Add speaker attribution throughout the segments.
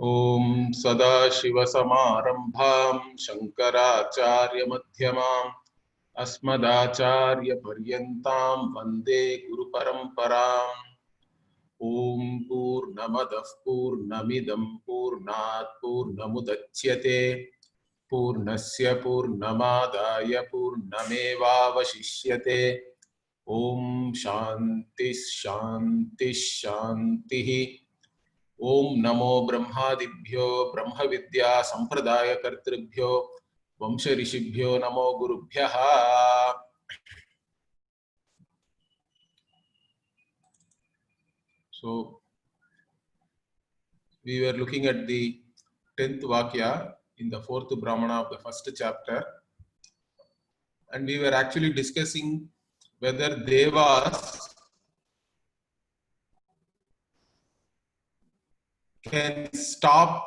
Speaker 1: ओम सदाशिवसमारंभां शंकराचार्यमध्यमाम् अस्मदाचार्यपर्यन्तां वन्दे गुरुपरम्पराम्। ओम पूर्णमदः पूर्णमिदं पूर्णात् पूर्णमुदच्यते पूर्णस्य पूर्णमादाय पूर्णमेवावशिष्यते। ओम शांति शांति शांति। ओम नमो ब्रह्मादिभ्यो ब्रह्म विद्या संप्रदाय कर्तृभ्यो वंश ऋषिभ्यो नमो गुरुभ्यः। So we were looking at the 10th Vakya in the 4th Brahmana of the first chapter, and we were actually discussing whether Devas can stop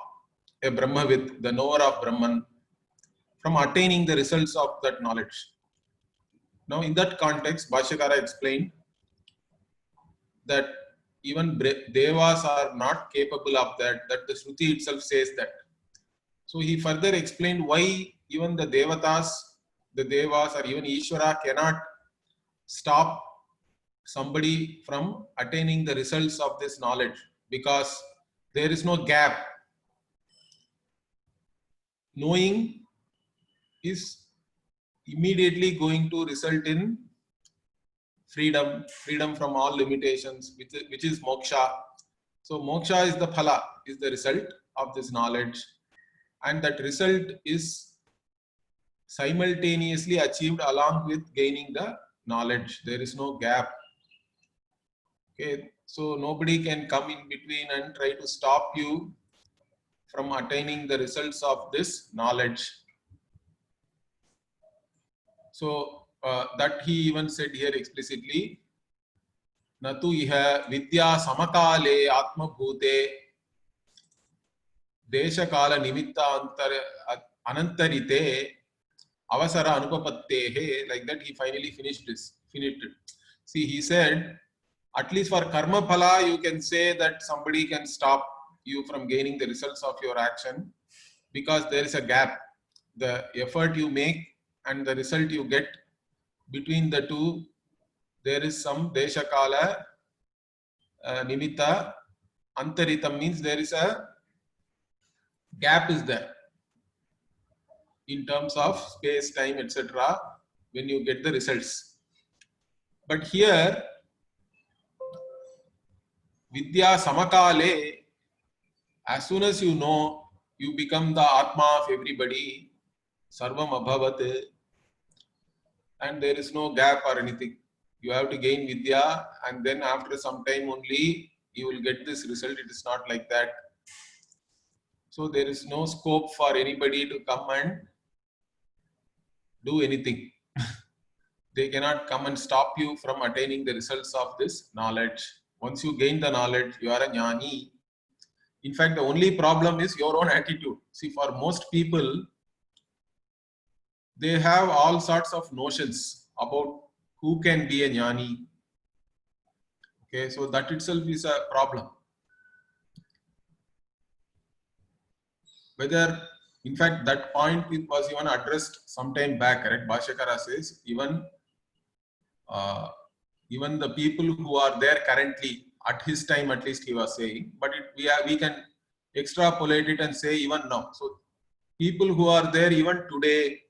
Speaker 1: a Brahmavid, the knower of Brahman, from attaining the results of that knowledge. Now, in that context, Bhashyakara explained that even Devas are not capable of that, that the Shruti itself says that. So he further explained why even the Devatas, the Devas or even Ishvara cannot stop somebody from attaining the results of this knowledge, because there is no gap. Knowing is immediately going to result in freedom from all limitations, which is moksha. So moksha is the phala, is the result of this knowledge, and that result is simultaneously achieved along with gaining the knowledge. There is no gap. Okay, so nobody can come in between and try to stop you from attaining the results of this knowledge. So that he even said here explicitly, Natu iha vidya samakale atmabhute deshakala nimitta anantarite avasara anupapattehe. Like that he finally finished it. See, he said, at least for karma phala, you can say that somebody can stop you from gaining the results of your action, because there is a gap. The effort you make and the result you get, between the two, there is some deshakala nimitta antaritam, means there is a gap is there in terms of space, time, etc. when you get the results. But here, vidya samakale, as soon as you know, you become the Atma of everybody, sarvam abhavat, and there is no gap or anything. You have to gain vidya, and then after some time only you will get this result. It is not like that. So there is no scope for anybody to come and do anything. They cannot come and stop you from attaining the results of this knowledge. Once you gain the knowledge, you are a jnani. In fact, the only problem is your own attitude. See, for most people, they have all sorts of notions about who can be a jnani. Okay, so that itself is a problem. Whether, in fact, that point was even addressed some time back, correct? Bhashyakara says, even the people who are there currently, at his time at least he was saying, but we can extrapolate it and say even now. So people who are there even today,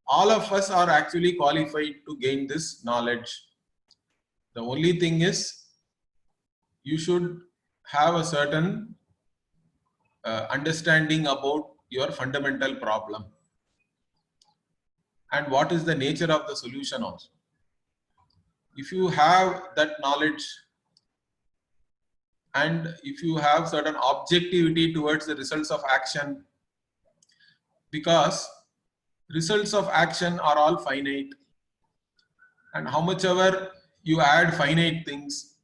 Speaker 1: all of us are actually qualified to gain this knowledge. The only thing is, you should have a certain understanding about your fundamental problem and what is the nature of the solution also. If you have that knowledge, and if you have certain objectivity towards the results of action, because results of action are all finite, and how much ever you add finite things,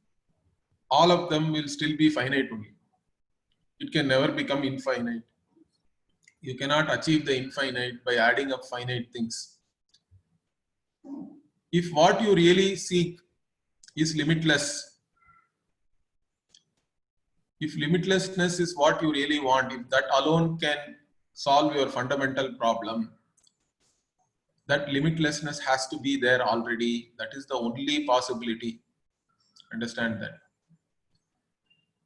Speaker 1: all of them will still be finite only. It can never become infinite. You cannot achieve the infinite by adding up finite things. If what you really seek is limitless, If limitlessness is what you really want, if that alone can solve your fundamental problem, that limitlessness has to be there already. That is the only possibility. Understand that.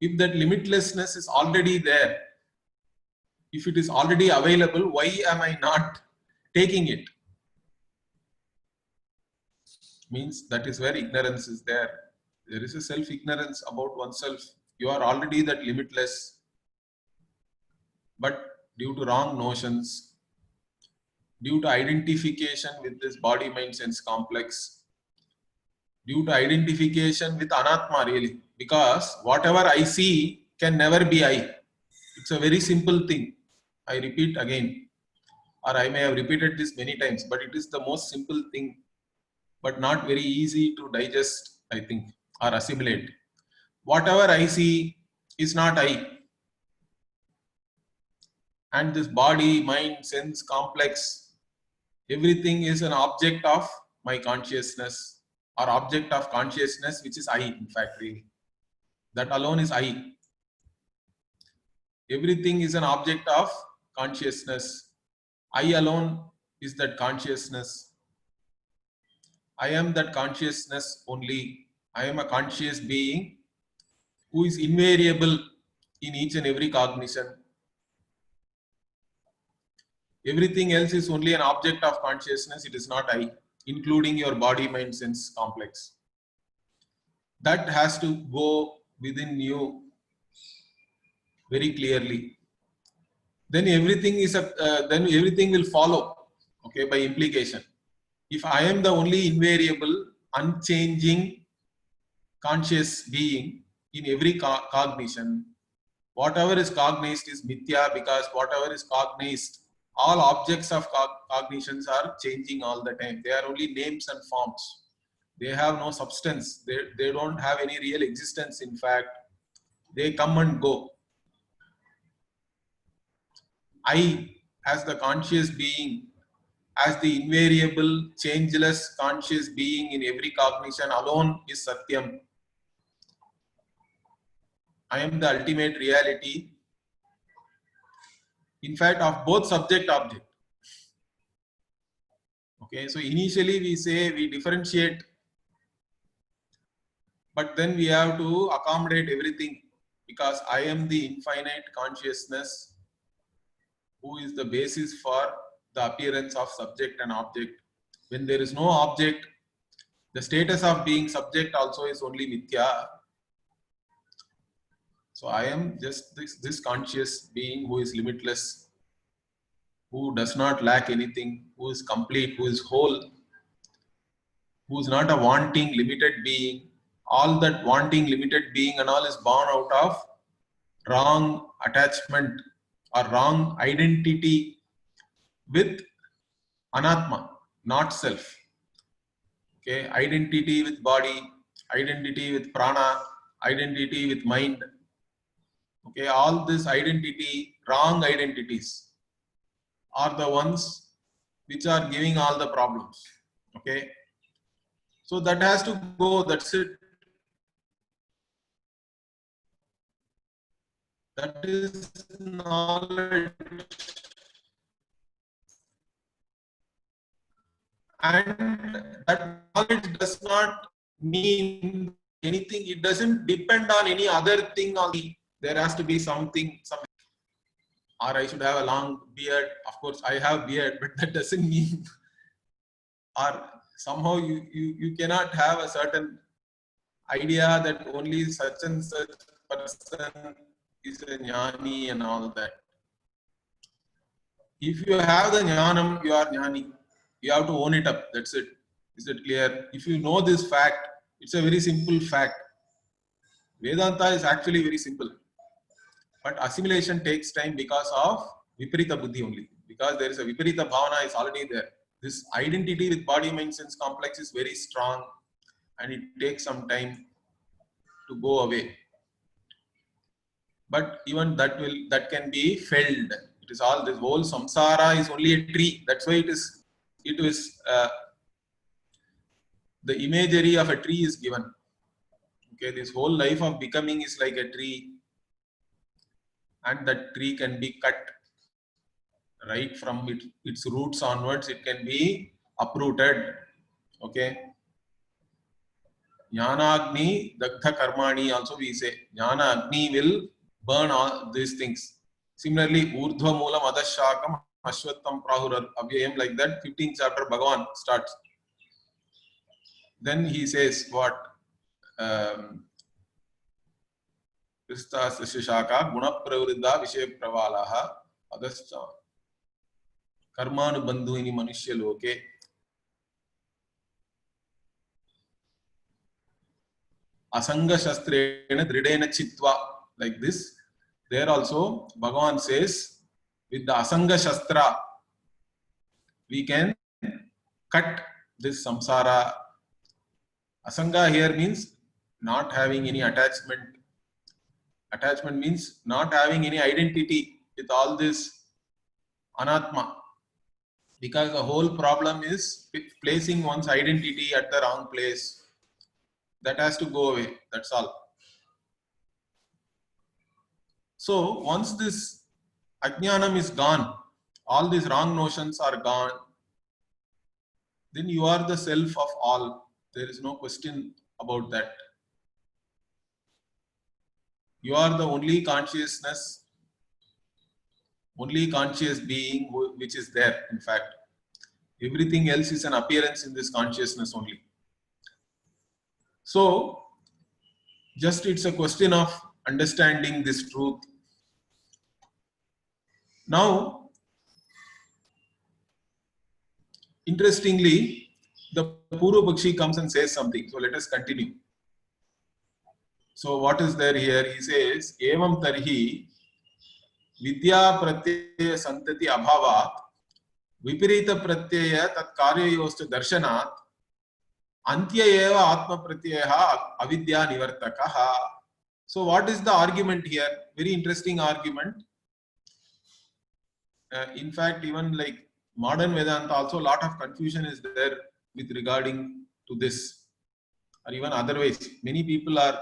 Speaker 1: If that limitlessness is already there, if it is already available, why am I not taking it? Means that is where ignorance is there. There is a self-ignorance about oneself. You are already that limitless, but due to wrong notions, due to identification with this body, mind, sense complex, due to identification with Anatma really, because whatever I see can never be I. It's a very simple thing. I repeat again, or I may have repeated this many times, but it is the most simple thing, but not very easy to digest, I think, or assimilate. Whatever I see is not I. And this body, mind, sense complex, everything is an object of my consciousness, or object of consciousness, which is I, in fact, really. That alone is I. Everything is an object of consciousness. I alone is that consciousness. I am that consciousness only. I am a conscious being who is invariable in each and every cognition. Everything else is only an object of consciousness. It is not I, including your body, mind, sense complex. That has to go within you very clearly. Then everything is then everything will follow. Okay, by implication. If I am the only invariable, unchanging, conscious being in every cognition, whatever is cognized is mithya, because whatever is cognized, all objects of cognitions are changing all the time. They are only names and forms. They have no substance. They don't have any real existence. In fact, they come and go. I, as the conscious being, as the invariable, changeless, conscious being in every cognition alone is Satyam. I am the ultimate reality. In fact, of both subject-object. Okay, so initially we say we differentiate, but then we have to accommodate everything, because I am the infinite consciousness who is the basis for the appearance of subject and object. When there is no object, the status of being subject also is only mithya. So I am just this conscious being who is limitless, who does not lack anything, who is complete, who is whole, who is not a wanting, limited being. All that wanting, limited being and all is born out of wrong attachment or wrong identity with Anatma, not self. Okay, identity with body, identity with prana, identity with mind. Okay, all this identity, wrong identities, are the ones which are giving all the problems. Okay, so that has to go. That's it. That is knowledge. And that knowledge does not mean anything. It doesn't depend on any other thing. There has to be something, or I should have a long beard. Of course, I have beard, but that doesn't mean, or somehow you cannot have a certain idea that only such and such person is a jnani and all that. If you have the jnanam, you are jnani. You have to own it up. That's it. Is it clear? If you know this fact, it's a very simple fact. Vedanta is actually very simple. But assimilation takes time because of viparita buddhi only. Because there is a viparita bhavana is already there. This identity with body, mind, sense complex is very strong, and it takes some time to go away. But even that can be felled. It is all, this whole samsara is only a tree. That's why it is the imagery of a tree is given. Okay, this whole life of becoming is like a tree. and that tree can be cut right from its roots onwards. It can be uprooted. Okay. Jnana Agni Dagdha Karmani also we say. Jnana Agni will burn all these things. Similarly, Urdhva Moolam Adashakam Ashwattham Prahurar Avyayam, like that, 15th chapter Bhagavan starts. Then he says what? Krista Shaka Guna Pravridha Vishay Pravalaha Adascha Karmanu Bandhuini Manushya Loke. Asanga Shastrena Dridena Chitva, like this. There also Bhagavan says, with the Asanga Shastra, we can cut this samsara. Asanga here means not having any attachment. Attachment means not having any identity with all this anatma. Because the whole problem is placing one's identity at the wrong place. That has to go away. That's all. So once this ajnanam is gone, all these wrong notions are gone, then you are the self of all. There is no question about that. You are the only consciousness, only conscious being which is there, in fact. Everything else is an appearance in this consciousness only. So, just it's a question of understanding this truth. Now, interestingly, the Purva Pakshi comes and says something. So, let us continue. So, what is there here? He says, Evam tarhi vidya pratyaya santati abhavat vipirita pratyaya tat karyayosta darshanat antya eva atma pratyaha avidya nivartakaha. So, what is the argument here? Very interesting argument. In fact, even like modern Vedanta, also a lot of confusion is there with regarding to this, or even otherwise. Many people are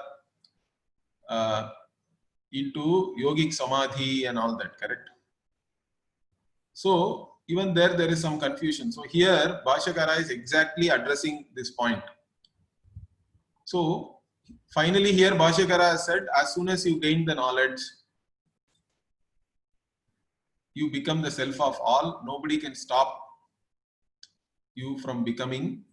Speaker 1: into yogic samadhi and all that, correct? So even there is some confusion. So here Bhashyakara is exactly addressing this point. So finally here Bhashyakara has said, as soon as you gain the knowledge, you become the self of all. Nobody can stop you from becoming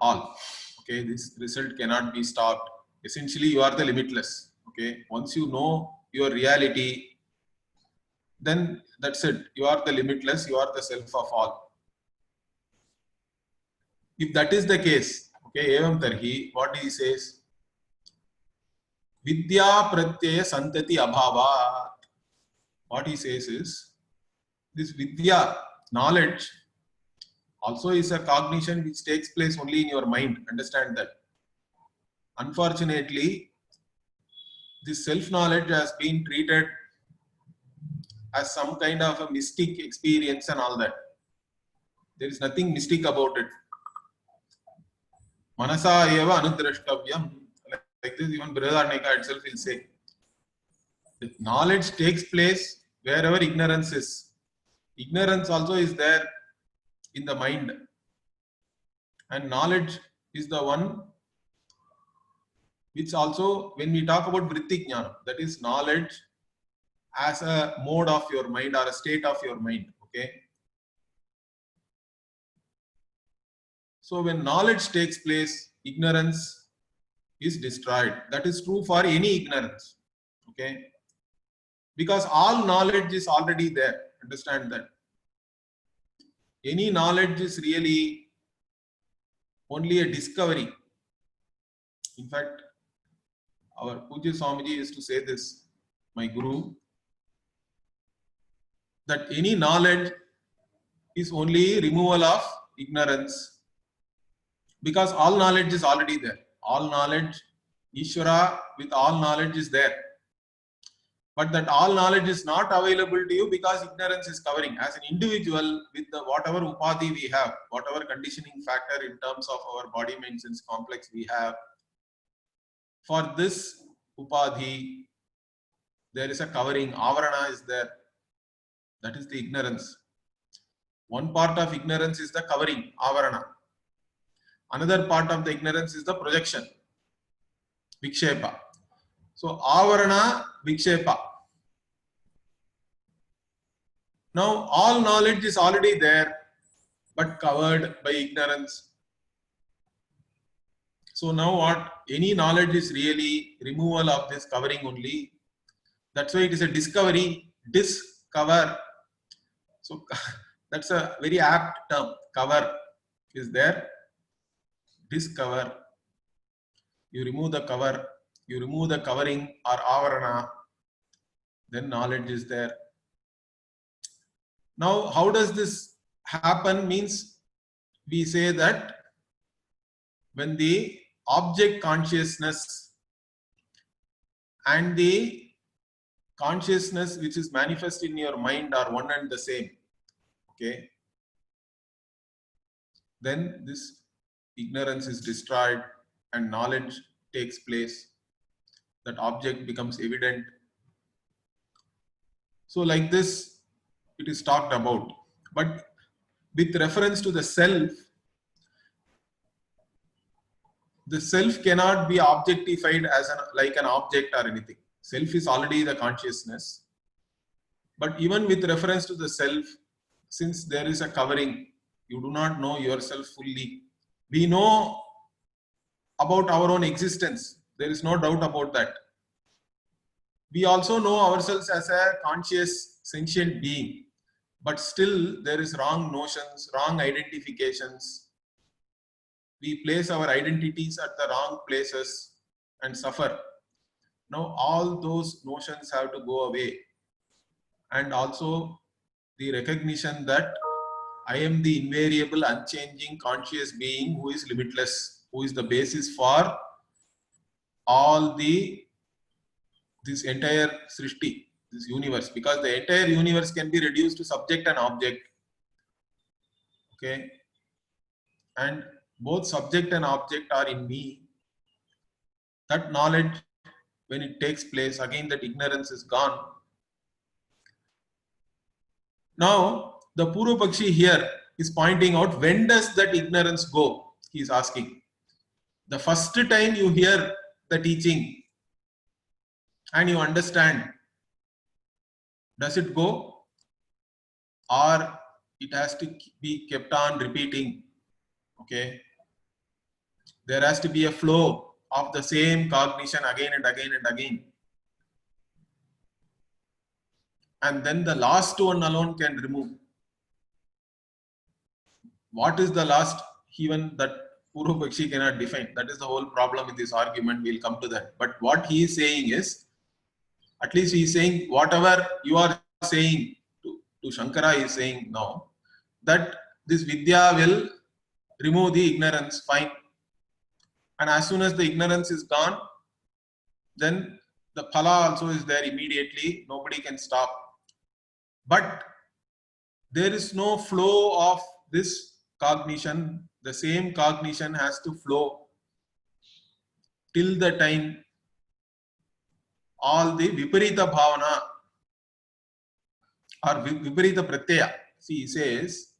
Speaker 1: all. Okay, this result cannot be stopped. Essentially, you are the limitless. Okay, once you know your reality, then that's it. You are the limitless. You are the self of all. If that is the case, okay, evam tarhi, what he says? Vidya pratyaya santati abhavat. What he says is, this vidya, knowledge, also is a cognition which takes place only in your mind. Understand that. Unfortunately, this self-knowledge has been treated as some kind of a mystic experience and all that. There is nothing mystic about it. Manasa eva anudrashtavyam. Like this, even Brihadaranyaka itself will say. The knowledge takes place wherever ignorance is. Ignorance also is there in the mind. And knowledge is the one which also, when we talk about vritti jnana, that is knowledge as a mode of your mind or a state of your mind. Okay. So when knowledge takes place, ignorance is destroyed. That is true for any ignorance. Okay. Because all knowledge is already there. Understand that. Any knowledge is really only a discovery. In fact, our Pujya Swamiji used to say this, my Guru, that any knowledge is only removal of ignorance, because all knowledge is already there. All knowledge, Ishvara with all knowledge is there. But that all knowledge is not available to you because ignorance is covering. As an individual, with the whatever upadhi we have, whatever conditioning factor in terms of our body, mind, sense complex we have, for this upadhi, there is a covering, avarana is there. That is the ignorance. One part of ignorance is the covering, avarana. Another part of the ignorance is the projection, vikshepa. So avarana, vikshepa. Now all knowledge is already there, but covered by ignorance. So now what? Any knowledge is really removal of this covering only. That's why it is a discovery, discover. So that's a very apt term. Cover is there. Discover. You remove the cover, you remove the covering or avarana, then knowledge is there. Now, how does this happen? Means we say that when the object consciousness and the consciousness which is manifest in your mind are one and the same, okay, then this ignorance is destroyed and knowledge takes place. That object becomes evident. So like this, it is talked about. But with reference to the self cannot be objectified as like an object or anything. Self is already the consciousness. But even with reference to the self, since there is a covering, you do not know yourself fully. We know about our own existence. There is no doubt about that. We also know ourselves as a conscious, sentient being. But still, there is wrong notions, wrong identifications. We place our identities at the wrong places and suffer. Now, all those notions have to go away. And also, the recognition that I am the invariable, unchanging, conscious being who is limitless, who is the basis for all this entire srishti, this universe, because the entire universe can be reduced to subject and object. Okay, and both subject and object are in me. That knowledge, when it takes place, again that ignorance is gone. Now, the Purva Pakshi here is pointing out, when does that ignorance go? He is asking. The first time you hear the teaching and you understand, does it go? Or it has to be kept on repeating? Okay. There has to be a flow of the same cognition again and again and again. And then the last one alone can remove. What is the last? Even that Purva Pakshi cannot define. That is the whole problem in this argument. We'll come to that. But what he is saying is, at least he is saying, whatever you are saying to Shankara, he is saying now, that this Vidya will remove the ignorance, fine. And as soon as the ignorance is gone, then the phala also is there immediately. Nobody can stop. But there is no flow of this cognition. The same cognition has to flow till the time all the viparita bhavana or viparita pratyaya. See, he says,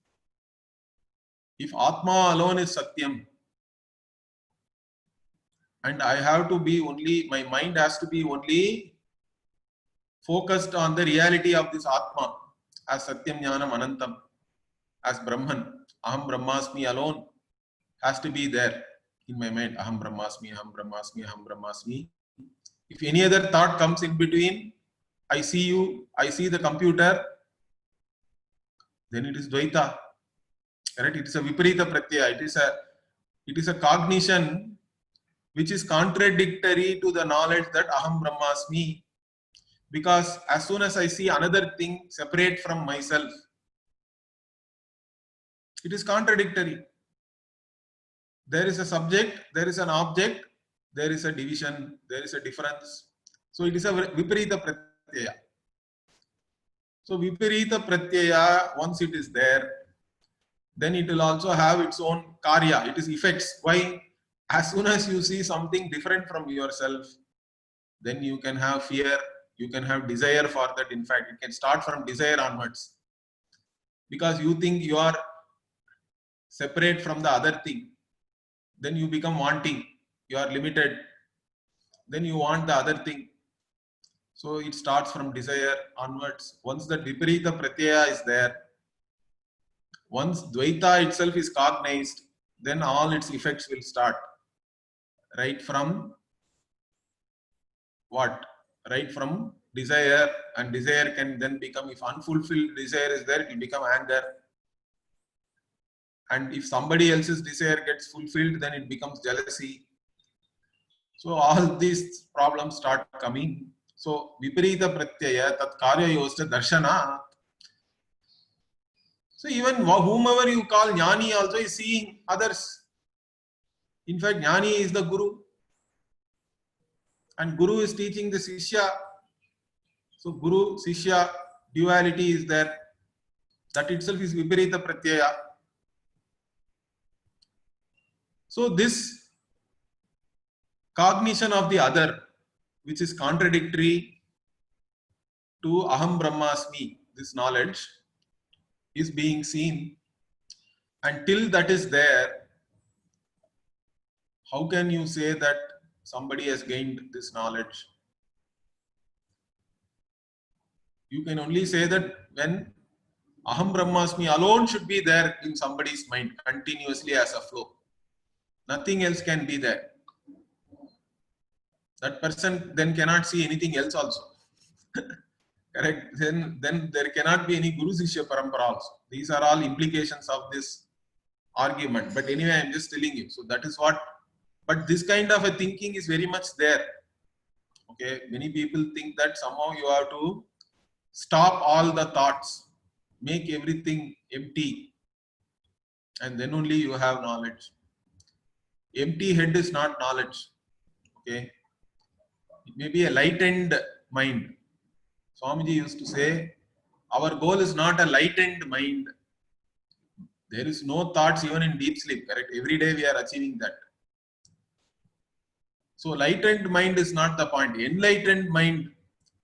Speaker 1: if Atma alone is Satyam, and I have to be only, my mind has to be only focused on the reality of this Atma as Satyam Jnanam Anantam, as Brahman. Aham Brahmasmi alone has to be there in my mind. Aham Brahmasmi, Aham Brahmasmi, Aham Brahmasmi. If any other thought comes in between, I see you, I see the computer, then it is Dvaita. Right? It is a Viparita Pratyaya. It is a cognition which is contradictory to the knowledge that Aham Brahmasmi. Because as soon as I see another thing separate from myself, it is contradictory. There is a subject, there is an object, there is a division, there is a difference. So it is a Viparita Pratyaya. So Viparita Pratyaya, once it is there, then it will also have its own karya, it is effects. Why? As soon as you see something different from yourself, then you can have fear, You can have desire for that. In fact, it can start from desire onwards. Because you think you are separate from the other thing. Then you become wanting. You are limited. Then you want the other thing. So it starts from desire onwards. Once the Viparita Pratyaya is there, once Dvaita itself is cognized, then all its effects will start. Right from what? Right from desire, and desire can then become, if unfulfilled desire is there, it will become anger. And if somebody else's desire gets fulfilled, then it becomes jealousy. So all these problems start coming. So Viparita Pratyaya tat karyayoscha darshana. So even whomever you call Jnani also is seeing others. In fact, Jnani is the Guru. And Guru is teaching the Sishya. So Guru, Sishya, duality is there. That itself is Viparita Pratyaya. So this cognition of the other, which is contradictory to Aham Brahmasmi, this knowledge, is being seen. Until that is there, how can you say that somebody has gained this knowledge? You can only say that when Aham Brahmasmi alone should be there in somebody's mind continuously as a flow. Nothing else can be there. That person then cannot see anything else also. Correct? Then there cannot be any Guru Sishya Parampara also. These are all implications of this argument. But anyway, I am just telling you. So that is what. But this kind of a thinking is very much there. Okay, many people think that somehow you have to stop all the thoughts, make everything empty, and then only you have knowledge. Empty head is not knowledge. Okay, it may be a lightened mind. Swamiji used to say, our goal is not a lightened mind. There is no thoughts even in deep sleep, correct? Every day we are achieving that. So lightened mind is not the point. Enlightened mind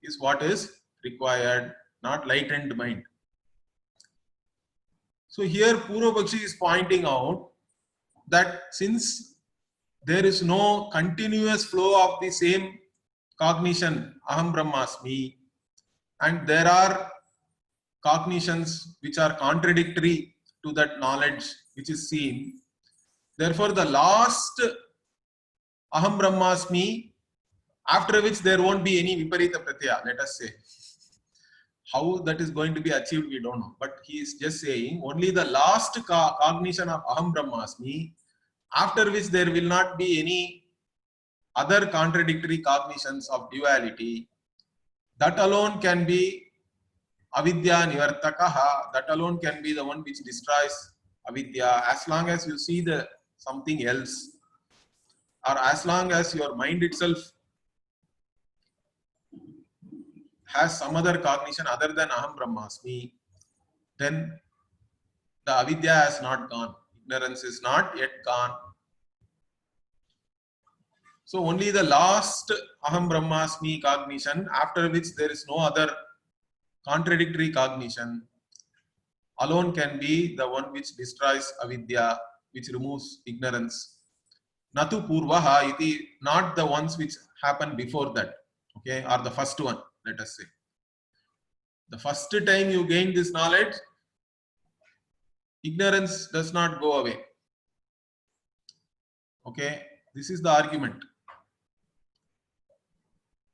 Speaker 1: is what is required, not lightened mind. So here Purvapakshi is pointing out that since there is no continuous flow of the same cognition, Aham Brahmasmi, and there are cognitions which are contradictory to that knowledge which is seen. Therefore, the last Aham Brahmasmi, after which there won't be any Viparita Pratyaya, let us say. How that is going to be achieved, we don't know. But he is just saying only the last cognition of Aham Brahmasmi, after which there will not be any other contradictory cognitions of duality. That alone can be avidya nivartakaha. That alone can be the one which destroys avidya. As long as you see the something else, or as long as your mind itself has some other cognition other than Aham Brahmasmi, then the avidya has not gone. Ignorance is not yet gone. So only the last Aham Brahmasmi cognition, after which there is no other contradictory cognition, alone can be the one which destroys avidya, which removes ignorance. Natu purvaha iti, not the ones which happen before that, okay, or the first one, let us say. The first time you gain this knowledge, ignorance does not go away. Okay, this is the argument.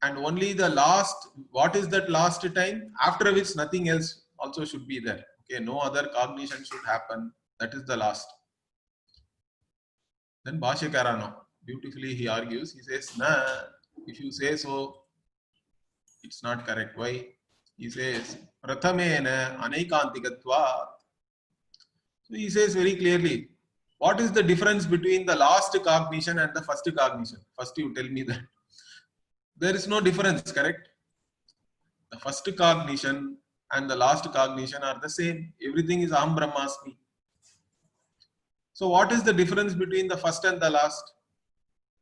Speaker 1: And only the last, what is that last time? After which nothing else also should be there. Okay, no other cognition should happen. That is the last. Then Bhashyakara, beautifully he argues, he says, nah, if you say so, it's not correct. Why? He says, Prathamena anaikantikatva. So he says very clearly, what is the difference between the last cognition and the first cognition? First you tell me that. There is no difference, correct? The first cognition and the last cognition are the same. Everything is Aham Brahmasmi. So what is the difference between the first and the last?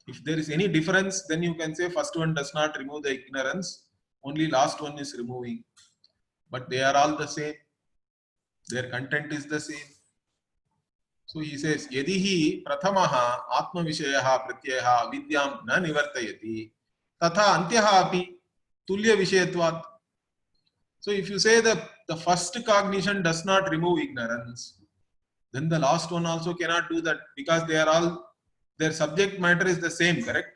Speaker 1: If there is any difference, then you can say first one does not remove the ignorance Only last one is removing. But they are all the same. Their content is the same. So he says, Yadihi prathamaha atma vishayaha pratyaha avidyam na nivartayati tatha antyaha api tulya vishayatvat. So if you say that the first cognition does not remove ignorance, then the last one also cannot do that, because they are all, their subject matter is the same, correct?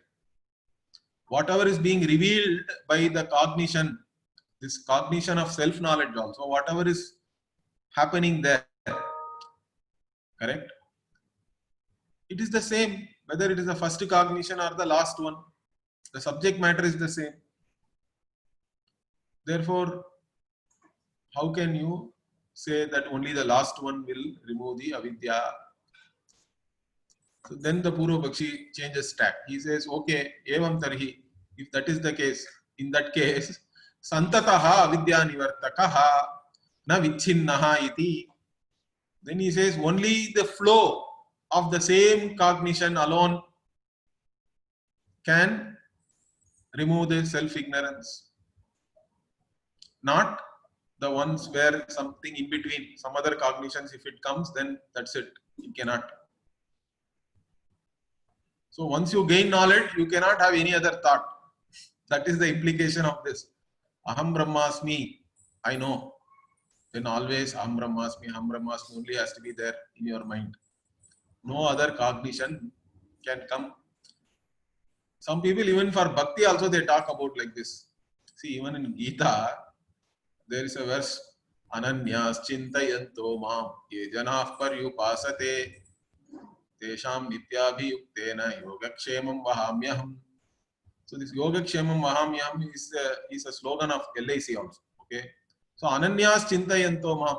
Speaker 1: Whatever is being revealed by the cognition, this cognition of self-knowledge also, whatever is happening there, correct? It is the same, whether it is the first cognition or the last one. The subject matter is the same. Therefore, how can you say that only the last one will remove the avidya? So then the Purva Bakshi changes tack. He says, okay, evam tarhi, if that is the case, in that case, santataha avidya nivartakaha na vichinnaha iti. Then he says, only the flow of the same cognition alone can remove the self-ignorance. Not the ones where something in between, some other cognitions, if it comes, then that's it. It cannot. So once you gain knowledge, you cannot have any other thought. That is the implication of this. Aham Brahmasmi, I know. Then always Aham Brahmasmi only has to be there in your mind. No other cognition can come. Some people, even for bhakti also, they talk about like this. See, even in Gita, there is a verse, Ananyas chintayanto mam ye janah paryupasate tesham nityabhiyuktena yogakshemam vahamyaham. So this yogakshemam vahamyaham is a slogan of LIC also. Okay. So Ananyas chintayanto mam.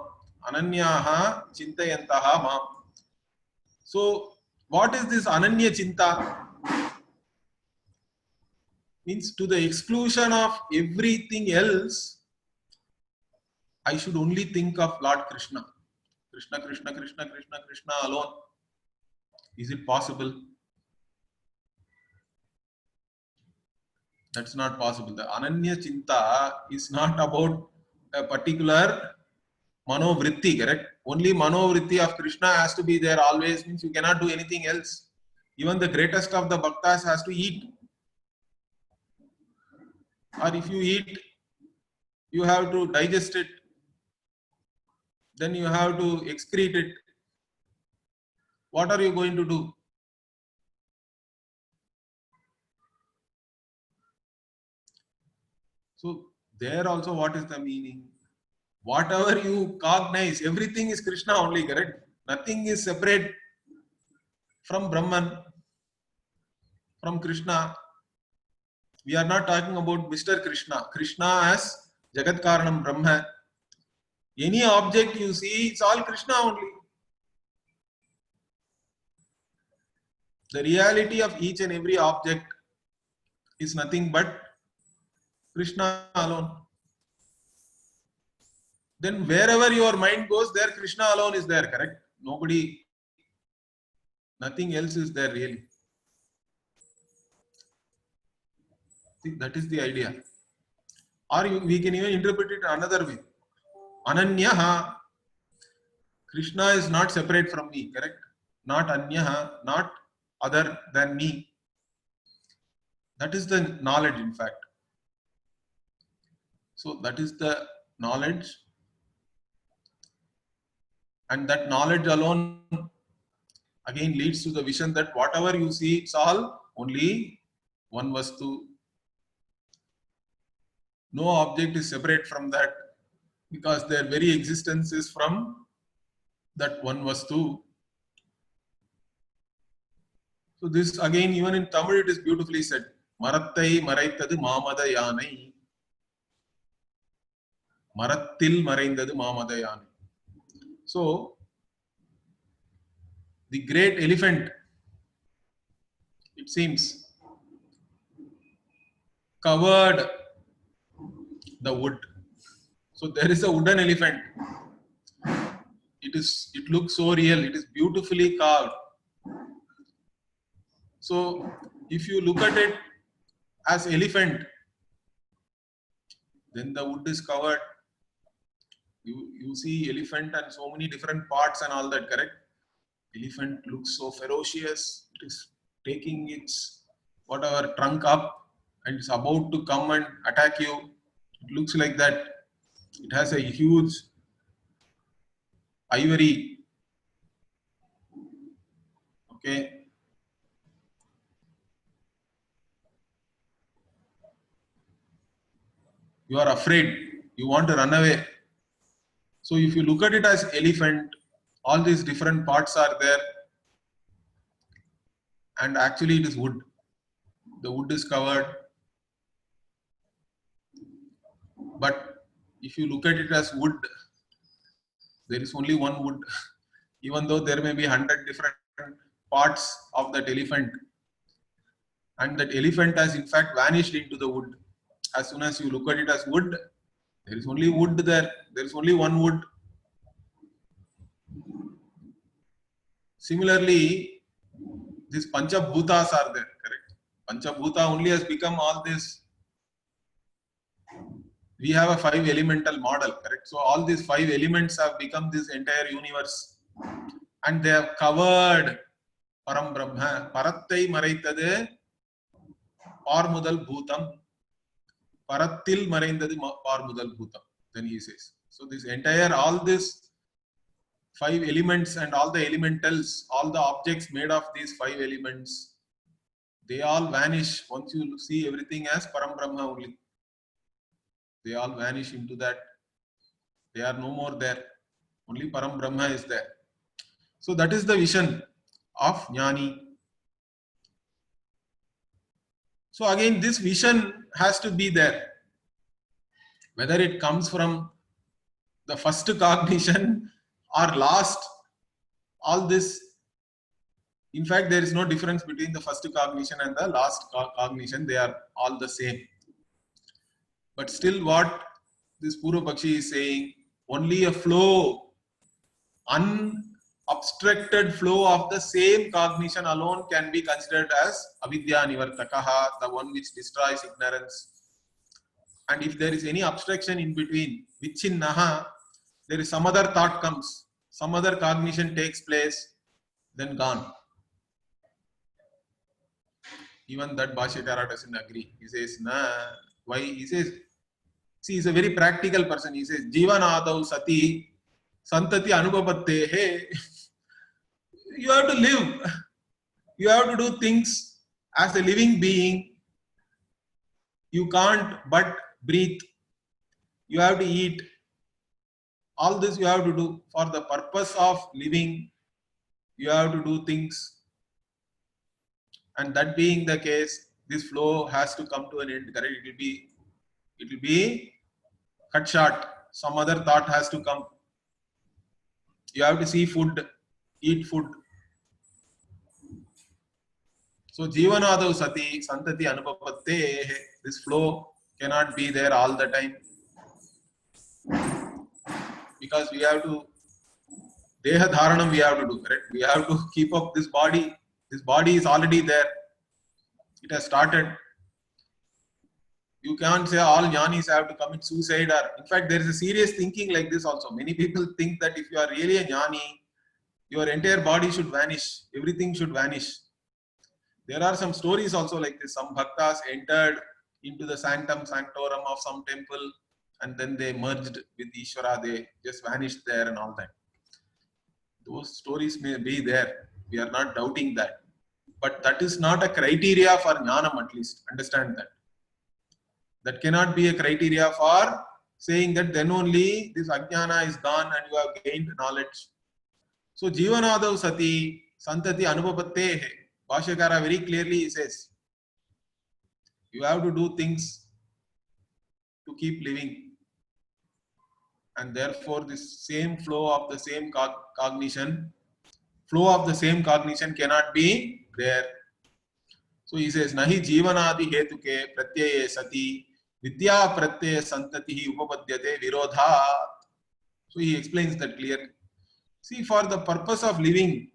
Speaker 1: Ananyaha chintayantaha mam. So what is this Ananya Chinta? Means to the exclusion of everything else, I should only think of Lord Krishna. Krishna, Krishna, Krishna, Krishna, Krishna alone. Is it possible? That's not possible. The Ananya Chinta is not about a particular manovritti, correct? Only manovritti of Krishna has to be there always, means you cannot do anything else. Even the greatest of the bhaktas has to eat. Or if you eat, you have to digest it. Then you have to excrete it. What are you going to do? So there also, what is the meaning? Whatever you cognize, everything is Krishna only, correct? Nothing is separate from Brahman, from Krishna. We are not talking about Mr. Krishna. Krishna as Jagat Karanam Brahma. Any object you see, it's all Krishna only. The reality of each and every object is nothing but Krishna alone. Then wherever your mind goes, there Krishna alone is there, correct? Nobody, nothing else is there really. See, that is the idea. Or we can even interpret it another way. Ananyaha. Krishna is not separate from me, correct? Not anyaha, not other than me. That is the knowledge, in fact. So that is the knowledge. And that knowledge alone again leads to the vision that whatever you see, it's all only one vastu. No object is separate from that, because their very existence is from that one vastu. So this again, even in Tamil, it is beautifully said. Marattai maraitadu mamada yanai. Marattil maraindadu mamada yanai. So the great elephant, it seems, covered the wood. So there is a wooden elephant. It looks so real. It is beautifully carved. So if you look at it as elephant, Then the wood is covered. You see elephant and so many different parts and all that, correct? Elephant looks so ferocious. It is taking its whatever trunk up and it's about to come and attack you. It looks like that. It has a huge ivory. Okay. You are afraid. You want to run away. So if you look at it as elephant, all these different parts are there. And actually it is wood. The wood is covered. But if you look at it as wood, there is only one wood. Even though there may be 100 different parts of that elephant. And that elephant has in fact vanished into the wood. As soon as you look at it as wood, there is only wood there. There is only one wood. Similarly, these Panchabhutas are there, correct? Panchabhuta only has become all this. We have a 5 elemental model, correct? So all these 5 elements have become this entire universe. And they have covered Param Brahma. Parattai maraitadu Parmudal Bhutam. Parattil maraindadu Parmudal Bhutam. Then he says. So this entire, all this 5 elements and all the elementals, all the objects made of these 5 elements, they all vanish once you see everything as Param Brahma only. They all vanish into that. They are no more there. Only Param Brahma is there. So that is the vision of Jnani. So again, this vision has to be there. Whether it comes from the first cognition or last, all this. In fact, there is no difference between the first cognition and the last cognition. They are all the same. But still what this Purvapakshi is saying, only a flow, unobstructed flow of the same cognition alone can be considered as avidya nivartakaha, the one which destroys ignorance. And if there is any obstruction in between, vichinnaha, there is some other thought comes, some other cognition takes place, then gone. Even that Bhashyakara doesn't agree. He says, nah. Why? He says, see, he's a very practical person. He says, Jivanadau sati santati anubhavattehe. You have to live. You have to do things as a living being. You can't but breathe. You have to eat. All this you have to do for the purpose of living. You have to do things. And that being the case, this flow has to come to an end. Correct? It will be cut short. Some other thought has to come. You have to see food, eat food. So Jivanadau sati santati anubhavattehe. This flow cannot be there all the time. Because we have to, Deha Dharanam we have to do, correct? We have to keep up this body. This body is already there. It has started. You can't say all jnanis have to commit suicide. Or, in fact, there is a serious thinking like this also. Many people think that if you are really a jnani, your entire body should vanish. Everything should vanish. There are some stories also like this. Some bhaktas entered into the sanctum sanctorum of some temple and then they merged with Ishvara. They just vanished there and all that. Those stories may be there. We are not doubting that. But that is not a criteria for jnanam, at least. Understand that. That cannot be a criteria for saying that then only this ajnana is gone and you have gained knowledge. So Jivanadau sati santati anubhavattehe. Bhashyakara very clearly says, you have to do things to keep living. And therefore this same flow of the same cognition cannot be there. So he says, Nahi jivanadi hetuke pratyaye sati vidya pratyaya santatihi upapadyate virodha. So he explains that clearly. See, for the purpose of living,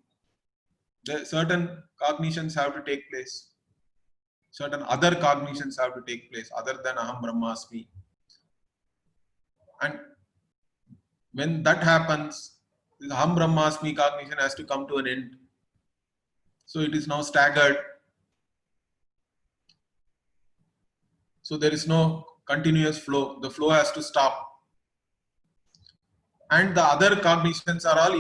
Speaker 1: certain cognitions have to take place. Certain other cognitions have to take place other than Aham Brahmasmi. And when that happens, this Aham Brahmasmi cognition has to come to an end. So it is now staggered. So there is no continuous flow. The flow has to stop. And the other cognitions are all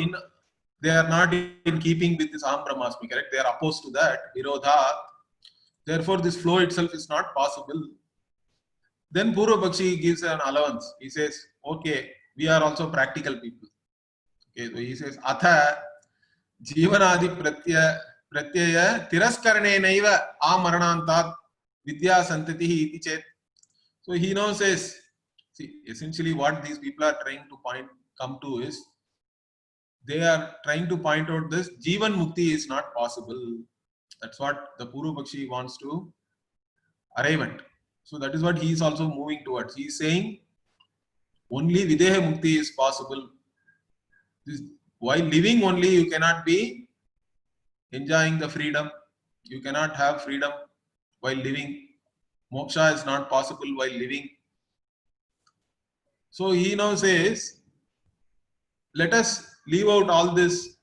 Speaker 1: they are not in keeping with this Aham Brahmasmi, correct? They are opposed to that, Virodha. Therefore, this flow itself is not possible. Then Purva Pakshi gives an allowance. He says, okay, we are also practical people. Okay, so he says, Atha Jivanadi Pratyaya Tiraskarane Naiva Amaranantat Vidya Santatihi Iti Chet. So he now says, see, essentially what these people are trying to come to is, they are trying to point out this Jivan Mukti is not possible. That's what the Purva Pakshi wants to arrive at. So that is what he is also moving towards. He is saying only Videha Mukti is possible. While living only, you cannot be enjoying the freedom. You cannot have freedom while living. Moksha is not possible while living. So he now says, let us leave out all these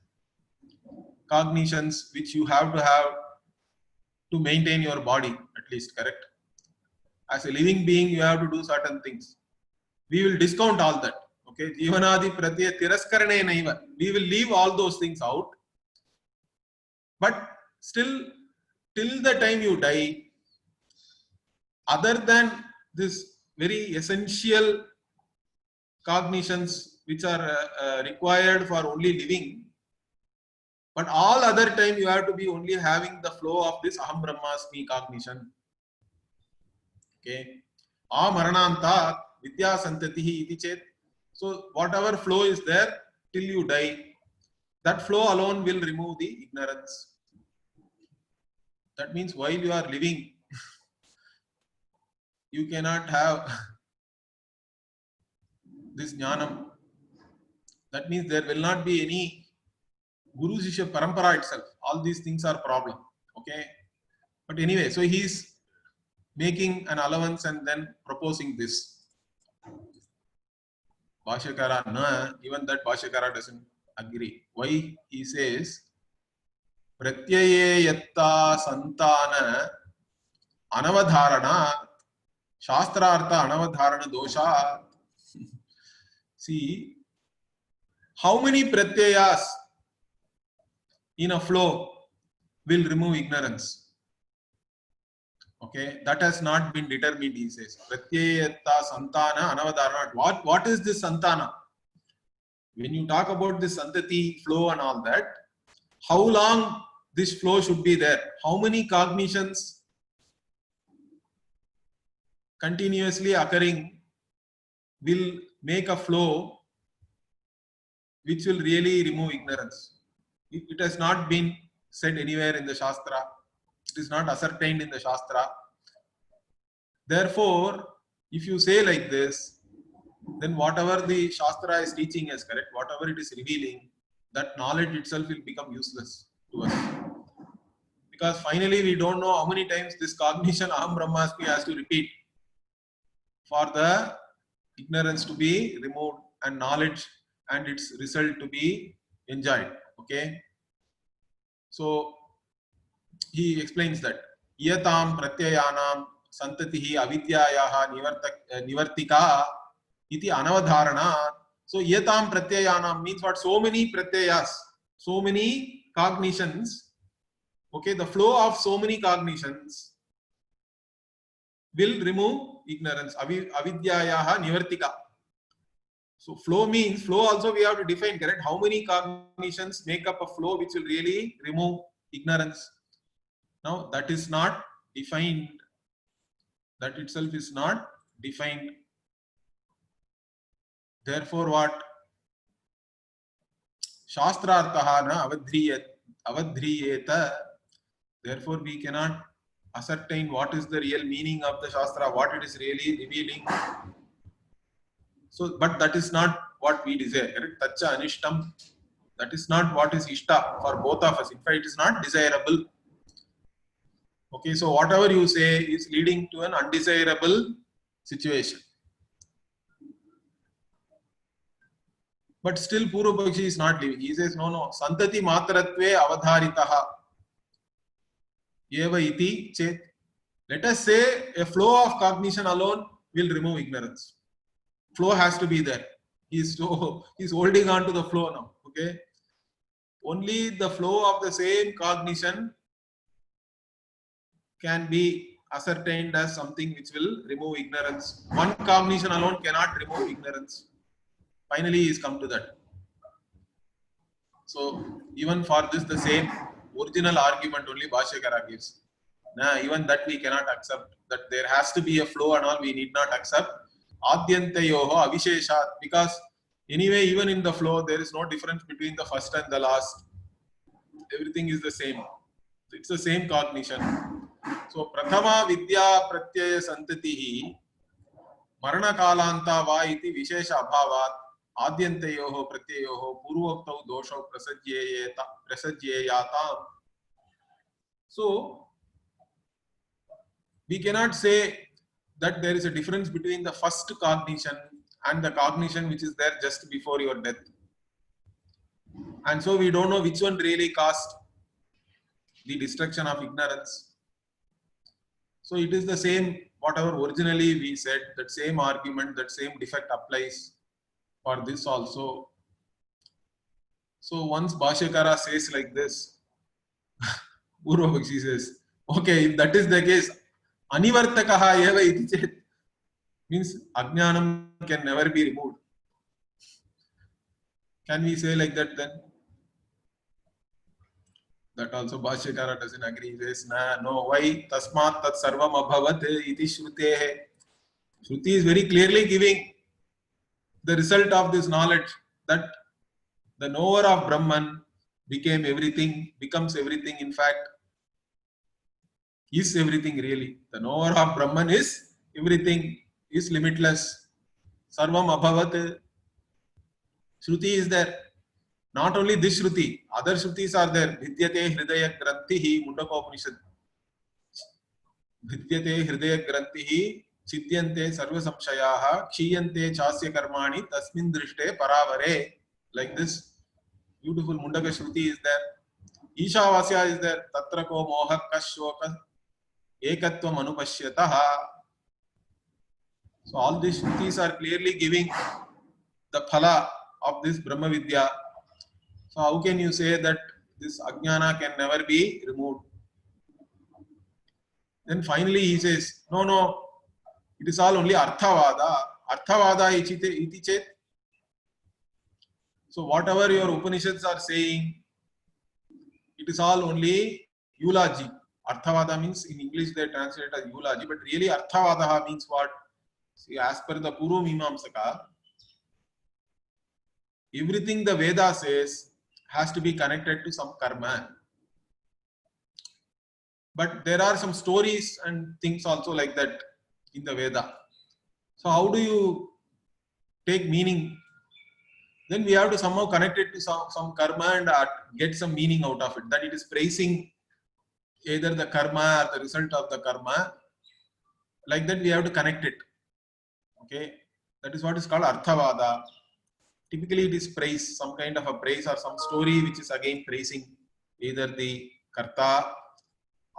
Speaker 1: cognitions which you have to maintain your body, at least, correct? As a living being, you have to do certain things. We will discount all that. Okay, Jivanadi Pratyaya Tiraskarane Naiva. We will leave all those things out. But still, till the time you die, other than this very essential cognitions which are required for only living, but all other time you have to be only having the flow of this Aham Brahmasmi cognition. Okay. Amarananta Vidya Santatihi Iti Chet. So whatever flow is there till you die, that flow alone will remove the ignorance. That means while you are living, you cannot have this jnanam. That means there will not be any Guru Shishya Parampara itself. All these things are problem. Okay. But anyway, so he is making an allowance and then proposing this. Bhashyakara, no, even that Bhashyakara doesn't agree. Why? He says, Pratyaye yatta santana anavadharana shastrartha anavadharana dosha. See, how many pratyayas in a flow will remove ignorance? Okay, that has not been determined, he says. Pratyayatta santana anavadharana. What is this santana? When you talk about this santati flow and all that, how long this flow should be there? How many cognitions continuously occurring will make a flow which will really remove ignorance? It has not been said anywhere in the Shastra. It is not ascertained in the Shastra. Therefore, if you say like this, then whatever the Shastra is teaching us, correct, whatever it is revealing, that knowledge itself will become useless to us. Because finally we don't know how many times this cognition Aham Brahmasmi has to repeat for the ignorance to be removed and knowledge and its result to be enjoyed. Okay. So he explains that Yatam Pratyayanam Santatihi Avidyayaha Nivartika iti Anavadharana. So Yatam Pratyayanam means what? So many Pratyayas, so many cognitions. Okay, the flow of so many cognitions will remove ignorance. Avidyayaha Nivartika. So flow means, flow also we have to define, correct? How many cognitions make up a flow which will really remove ignorance? Now that is not defined. That itself is not defined. Therefore what? Shastrartaha na avadhriyeta. Therefore we cannot ascertain what is the real meaning of the Shastra, what it is really revealing. So, but that is not what we desire. Tacha anishtam. That is not what is ishta for both of us. In fact, it is not desirable. Okay, so whatever you say is leading to an undesirable situation. But still Purvapakshi is not leaving. He says, no, santati matratve avadharitaha eva iti chet. Let us say a flow of cognition alone will remove ignorance. Flow has to be there. He's holding on to the flow now. Okay. Only the flow of the same cognition can be ascertained as something which will remove ignorance. One cognition alone cannot remove ignorance. Finally, he is come to that. So, even for this, the same original argument only Bhashyakara gives. Nah, even that we cannot accept. That there has to be a flow and all, we need not accept. Adyantayoho avisheshat. Because anyway, even in the flow, there is no difference between the first and the last. Everything is the same. It's the same cognition. So, prathama vidya pratyaya santatihi marana kalanta va iti vishesha abhavat adyantayoho pratyayoho purvoktau dosho prasajyeyatam. So, we cannot say that there is a difference between the first cognition and the cognition which is there just before your death. And so we don't know which one really caused the destruction of ignorance. So it is the same, whatever originally we said, that same argument, that same defect applies for this also. So once Bhashyakara says like this, Purvapakshi says, okay, if that is the case, anivartakaha eva iti chet, means ajnanam can never be removed. Can we say like that then? That also Bhashyakara doesn't agree. He says, nah, no, why? Tasmat tat sarvam abhavat iti shrutehe. Shruti is very clearly giving the result of this knowledge, that the knower of Brahman became everything, becomes everything, in fact, is everything really. The knower of Brahman is everything, is limitless. Sarvam abhavat. Shruti is there. Not only this Shruti, other Shrutis are there. Vidyate hridaya grantihi, Mundakopanishad. Vidyate hridaya grantihi, chidyante sarva samshayaha, kshiyante chasya karmani, tasmin drishte paravare. Like this beautiful Mundaka Shruti is there. Ishavasya is there. Tatra ko moha kashyoka ekatvam anupashyataha. So all these Shrutis are clearly giving the phala of this Brahma Vidya. So how can you say that this Ajnana can never be removed? Then finally he says, no, it is all only Arthavada. Arthavada iti chet. So whatever your Upanishads are saying, it is all only eulogy. Arthavada means, in English they translate as eulogy, but really Arthavada means what? See, as per the Purva Mimamsaka, everything the Veda says has to be connected to some karma. But there are some stories and things also like that in the Veda. So how do you take meaning? Then we have to somehow connect it to some karma and get some meaning out of it. That it is praising either the karma or the result of the karma. Like that we have to connect it. Okay, that is what is called Arthavada. Typically it is praise, some kind of a praise or some story which is again praising either the karta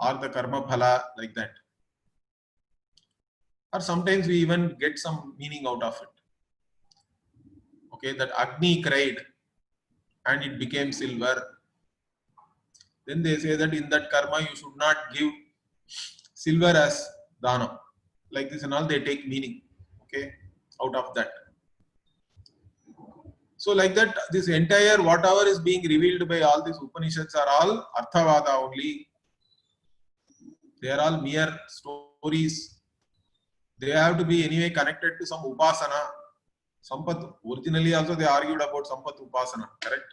Speaker 1: or the karma phala, like that. Or sometimes we even get some meaning out of it. Okay, that Agni cried and it became silver. Then they say that in that karma you should not give silver as dana. Like this and all, they take meaning, okay, out of that. So like that, this entire whatever is being revealed by all these Upanishads are all Arthavada only. They are all mere stories. They have to be anyway connected to some Upasana. Sampat, originally also they argued about Sampat Upasana, correct?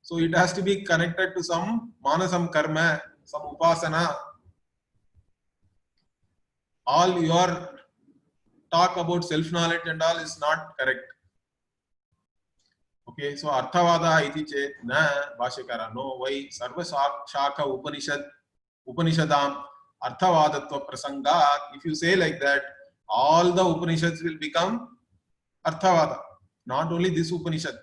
Speaker 1: So it has to be connected to some Manasam Karma, some Upasana. All your talk about self-knowledge and all is not correct. Okay, so Arthavada iti chet na Bhashyakara. No, why? Sarva Shaka Upanishadam Arthavadatva Prasangat. If you say like that, all the Upanishads will become Arthavada. Not only this Upanishad.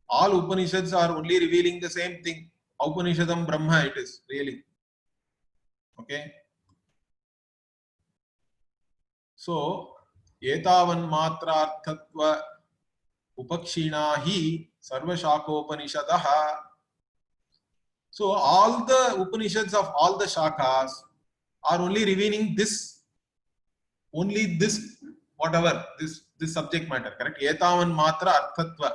Speaker 1: All Upanishads are only revealing the same thing. Upanishadam Brahma it is, really. Okay. So, etavan matrarthatva upakshina hi sarva shakopanishadaha. So, all the Upanishads of all the shakas are only revealing this, only this, whatever, this subject matter, correct? Etavan matra arthatva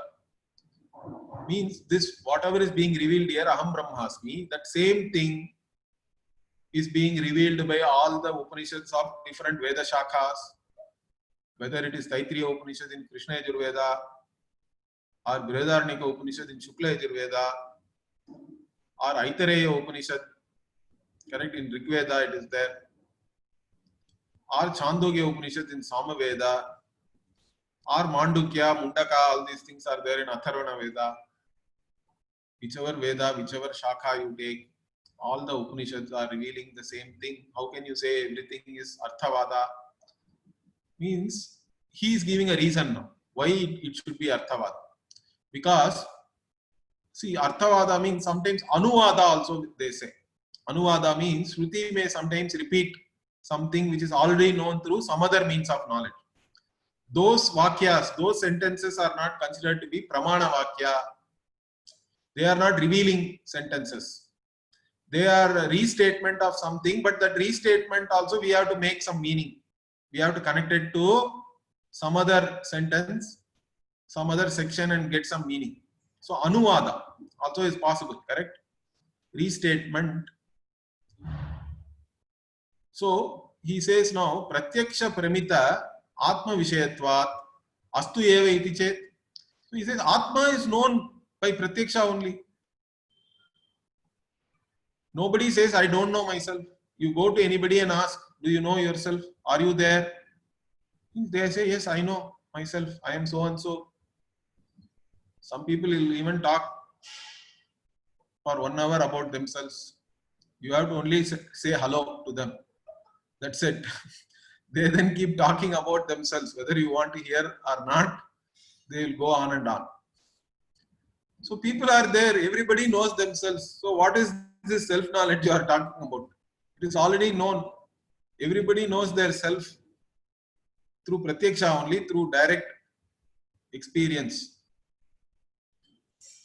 Speaker 1: means this, whatever is being revealed here, aham brahmasmi, that same thing is being revealed by all the Upanishads of different Veda shakas, whether it is Taittiriya Upanishad in Krishna Yajurveda or Brihadaranyaka Upanishad in Shukla Yajurveda or Aitareya Upanishad, correct, in Rig Veda it is there, or Chandogya Upanishad in Samaveda, or Mandukya, Mundaka, all these things are there in Atharvana Veda. Whichever Veda, whichever Shakha you take, all the Upanishads are revealing the same thing. How can you say everything is Arthavada? Means he is giving a reason now why it should be Arthavada. Because, see, Arthavada means sometimes Anuvada also they say. Anuvada means Shruti may sometimes repeat something which is already known through some other means of knowledge. Those Vakyas, those sentences are not considered to be Pramana Vakya. They are not revealing sentences. They are a restatement of something, but that restatement also we have to make some meaning. We have to connect it to some other sentence, some other section and get some meaning. So Anuvada also is possible, correct? Restatement. So he says now, Pratyaksha Pramita Atma Vishayatvat Astu Eva Iti Chet. So he says Atma is known by Pratyaksha only. Nobody says, I don't know myself. You go to anybody and ask, do you know yourself? Are you there? They say, yes, I know myself. I am so and so. Some people will even talk for 1 hour about themselves. You have to only say hello to them. That's it. They then keep talking about themselves. Whether you want to hear or not, they will go on and on. So people are there. Everybody knows themselves. So what is this self-knowledge you are talking about? It is already known. Everybody knows their self through pratyaksha only, through direct experience.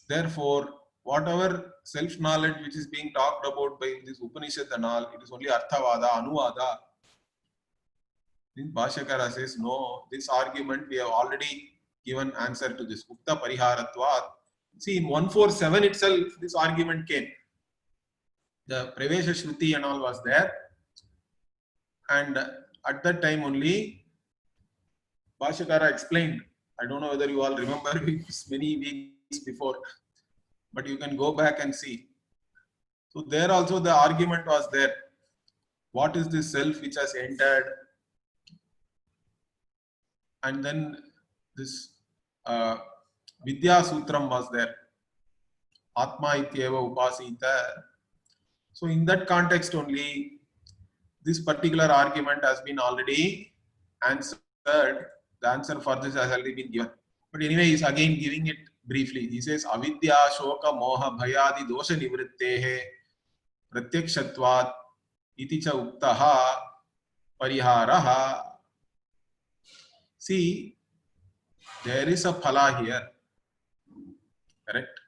Speaker 1: Therefore, whatever self-knowledge which is being talked about by this Upanishad and all, it is only Arthavada, Anuvada. Then Bhashyakara says, no, this argument we have already given answer to this. Ukta Pariharatvat. See, in 147 itself, this argument came. The Pravesha Shruti and all was there. And at that time only, Bhashyakara explained. I don't know whether you all remember, it's many weeks before, but you can go back and see. So there also the argument was there. What is this self which has entered? And then this Vidya Sutram was there. Atma ityeva upasita. So in that context only, this particular argument has been already answered. The answer for this has already been given. But anyway, he is again giving it briefly. He says, Avidya shoka moha bhayadi dosha nivrittehe pratyakshatvat iti cha uktaha pariharaha. See, there is a phala here, correct?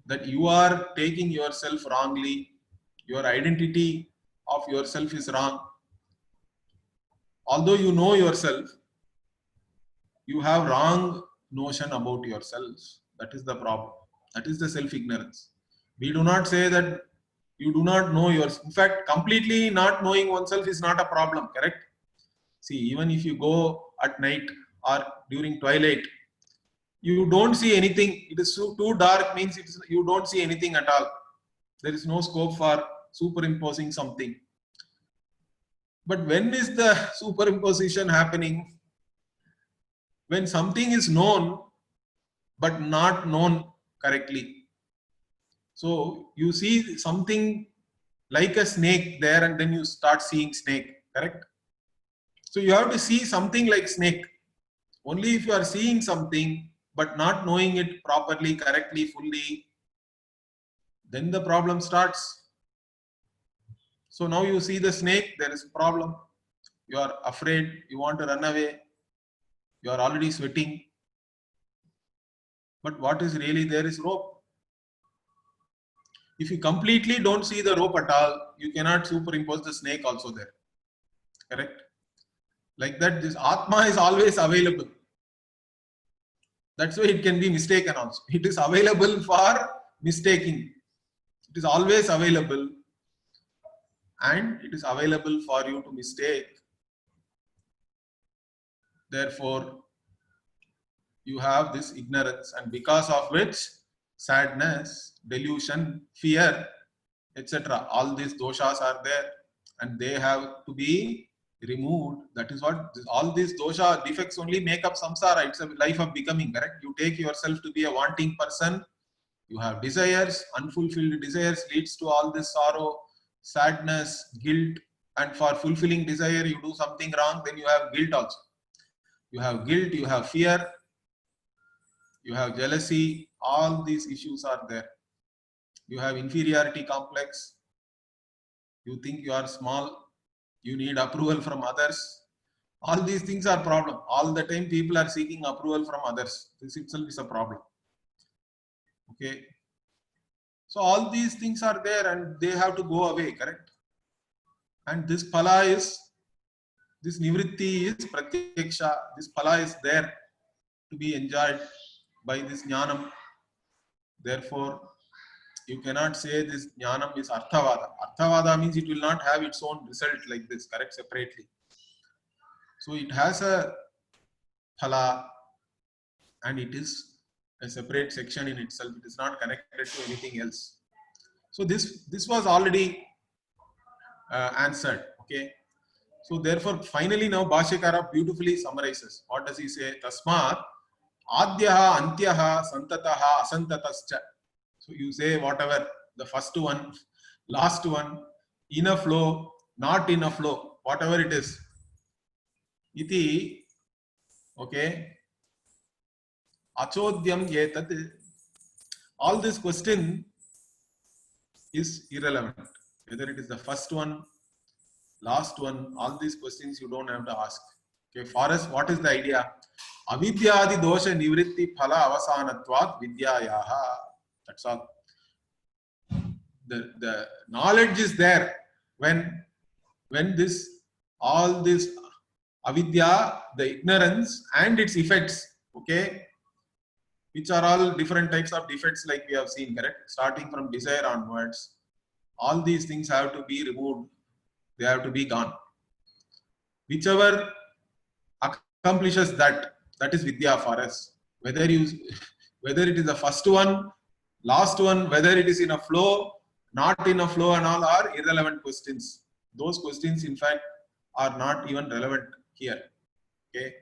Speaker 1: That you are taking yourself wrongly. Your identity of yourself is wrong. Although you know yourself, you have wrong notion about yourself. That is the problem. That is the self-ignorance. We do not say that you do not know yourself. In fact, completely not knowing oneself is not a problem, correct? See, even if you go at night or during twilight, you don't see anything. It is too dark, means you don't see anything at all. There is no scope for superimposing something. But when is the superimposition happening? When something is known but not known correctly. So you see something like a snake there and then you start seeing snake, correct? So you have to see something like snake. Only if you are seeing something but not knowing it properly, correctly, fully, then the problem starts. So now you see the snake, there is a problem. You are afraid, you want to run away, you are already sweating. But what is really there is rope. If you completely don't see the rope at all, you cannot superimpose the snake also there. Correct? Like that, this Atma is always available. That's why it can be mistaken also. It is available for mistaking. It is always available, and it is available for you to mistake. Therefore, you have this ignorance, and because of which sadness, delusion, fear, etc. all these doshas are there, and they have to be removed. That is what all these dosha defects only make up samsara. It's a life of becoming, correct? You take yourself to be a wanting person, you have desires, unfulfilled desires leads to all this sorrow, sadness, guilt, and for fulfilling desire you do something wrong, then you have guilt also. You have guilt, you have fear, you have jealousy, all these issues are there. You have inferiority complex, you think you are small, you need approval from others. All these things are problem. All the time people are seeking approval from others. This itself is a problem. Okay. So all these things are there and they have to go away, correct? And this phala is, this nivritti is pratyaksha. This phala is there to be enjoyed by this jnanam. Therefore, you cannot say this jnanam is arthavada. Arthavada means it will not have its own result like this, correct, separately. So it has a phala and it is a separate section in itself. It is not connected to anything else. So this was already answered. Okay. So therefore, finally now Bhashyakara beautifully summarizes. What does he say? Tasmat adyaha antyaha santataha asantatascha. So you say whatever, the first one, last one, in a flow, not in a flow, whatever it is. Iti, okay. Achodhyam yetat. All this question is irrelevant. Whether it is the first one, last one, all these questions you don't have to ask. Okay, for us, what is the idea? Avidyadi dosha nivritti phala avasanatvat vidyayaha. That's all. The knowledge is there when this, all this avidya, the ignorance and its effects, okay, which are all different types of defects like we have seen, correct? Starting from desire onwards, all these things have to be removed. They have to be gone. Whichever accomplishes that is vidya for us. Whether it is the first one, last one, whether it is in a flow, not in a flow and all are irrelevant questions. Those questions in fact are not even relevant here. Okay.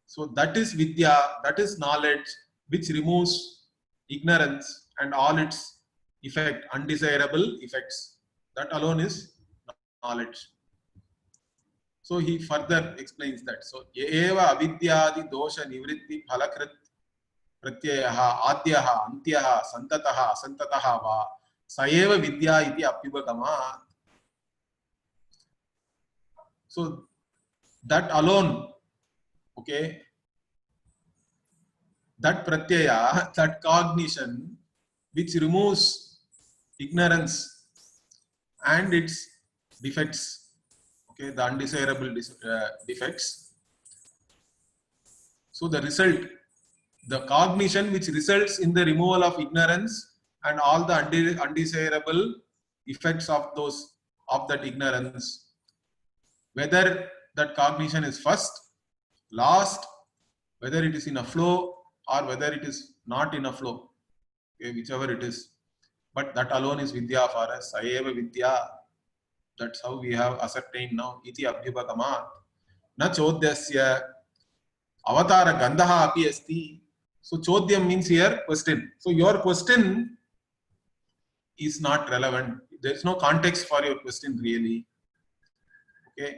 Speaker 1: So that is vidya, that is knowledge which removes ignorance and all its effect, undesirable effects. That alone is knowledge. So he further explains that. So eva avidyadi dosha nivritti phalakrit pratyayaha adyaha antyaha santataha asantataha va sayeva vidya iti apyubagamat. So that alone, okay, that pratyaya, that cognition which removes ignorance and its defects, okay, the undesirable defects. So the result, the cognition which results in the removal of ignorance and all the undesirable effects of that ignorance, whether that cognition is first, last, whether it is in a flow or whether it is not in a flow, okay, whichever it is, but that alone is vidya for us. Sayeva vidya. That's how we have ascertained now. Iti abhyubagamat. Na chodyasya avatara gandhaha api asti. So chodyam means here question. So your question is not relevant. There is no context for your question really. Okay.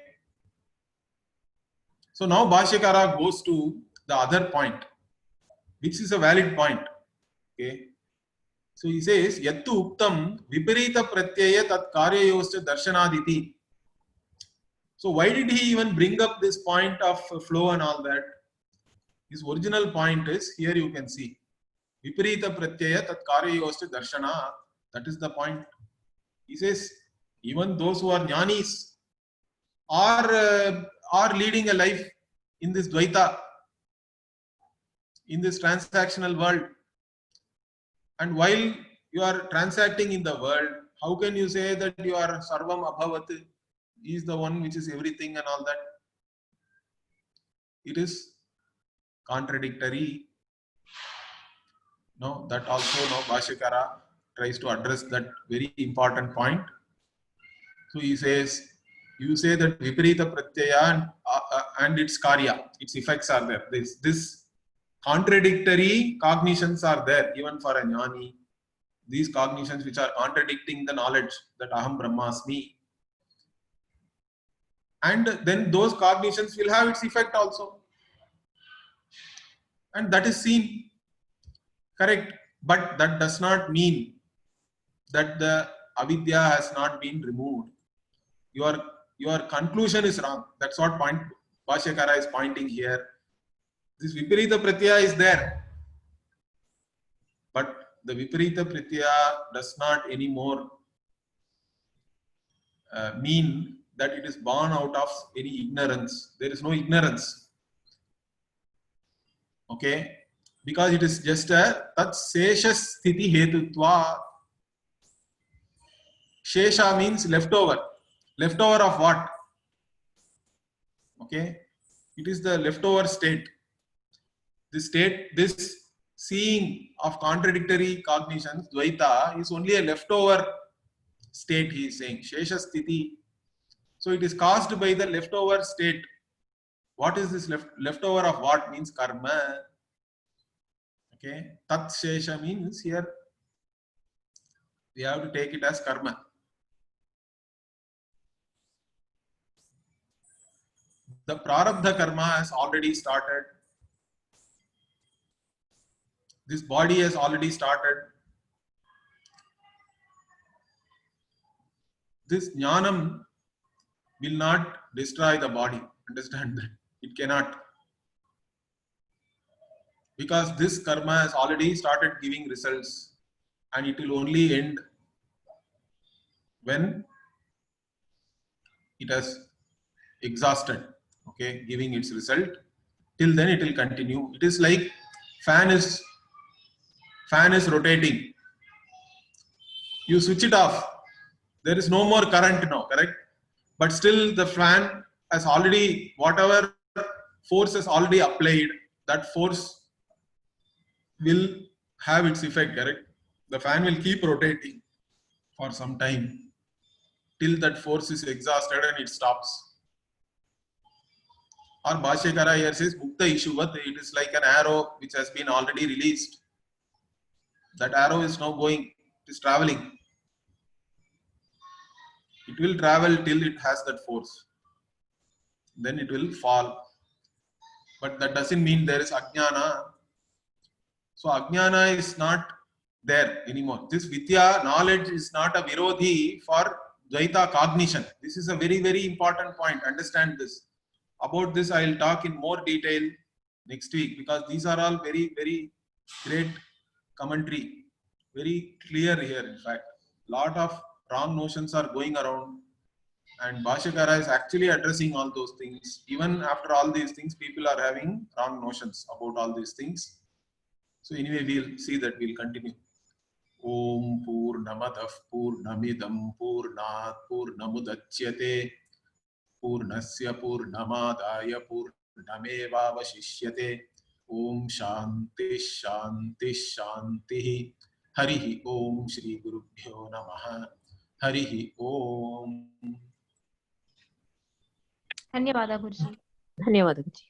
Speaker 1: So now Bhashyakara goes to the other point, which is a valid point. Okay. So he says, Yattu uktam viparita pratyaya tat karyayoscha darshanaditi. So why did he even bring up this point of flow and all that? His original point is, here you can see, viparita pratyaya tat karyayoscha darshana. That is the point. He says, even those who are jnanis are leading a life in this dvaita, in this transactional world. And while you are transacting in the world, how can you say that you are sarvam abhavat? He is the one which is everything and all that. It is contradictory. No, that also no Bhashyakara tries to address that very important point. So he says, you say that viparita pratyaya and its karya, its effects are there. This contradictory cognitions are there even for a jnani. These cognitions which are contradicting the knowledge that aham brahmasmi. And then those cognitions will have its effect also. And that is seen. Correct. But that does not mean that the avidya has not been removed. Your conclusion is wrong. That's what point Bhashyakara is pointing here. This viparita pratyaya is there. But the viparita pratyaya does not anymore mean that it is born out of any ignorance. There is no ignorance. Okay? Because it is just a tat sesha sthiti hetutva. Shesha means leftover. Leftover of what? Okay? It is the leftover state. This state, this seeing of contradictory cognitions, dvaita, is only a leftover state, he is saying. Shesha sthiti. So it is caused by the leftover state. What is this leftover of what? Means karma. Okay? Tat shesha means here we have to take it as karma. The prarabdha karma has already started. This body has already started. This jnanam will not destroy the body. Understand that? It cannot. Because this karma has already started giving results. And it will only end when it has exhausted. Okay, giving its result. Till then it will continue. It is like fan is rotating. You switch it off. There is no more current now, correct? But still the fan has already, whatever force has already applied, that force will have its effect, correct? The fan will keep rotating for some time till that force is exhausted and it stops. Or Bhashyakara here says, Mukta Ishuvat, it is like an arrow which has been already released. That arrow is now going, it is traveling. It will travel till it has that force. Then it will fall. But that doesn't mean there is ajnana. So ajnana is not there anymore. This vidya, knowledge, is not a virodhi for dvaita cognition. This is a very, very important point. Understand this. About this, I will talk in more detail next week, because these are all very, very great commentary. Very clear here, in fact. Lot of wrong notions are going around. And Bhashyakara is actually addressing all those things. Even after all these things, people are having wrong notions about all these things. So anyway, we'll see that. We'll continue. Om Purnamadav Purnamidam Purnat Purnamudachyate Purnasya Purnamadaya Purnamevavashishyate. Om Shanti Shanti Shanti. Harihi Om Shri Gurubhyo Namaha. Harihi Om.
Speaker 2: धन्यवाद गुरुजी।
Speaker 3: धन्यवाद गुरुजी।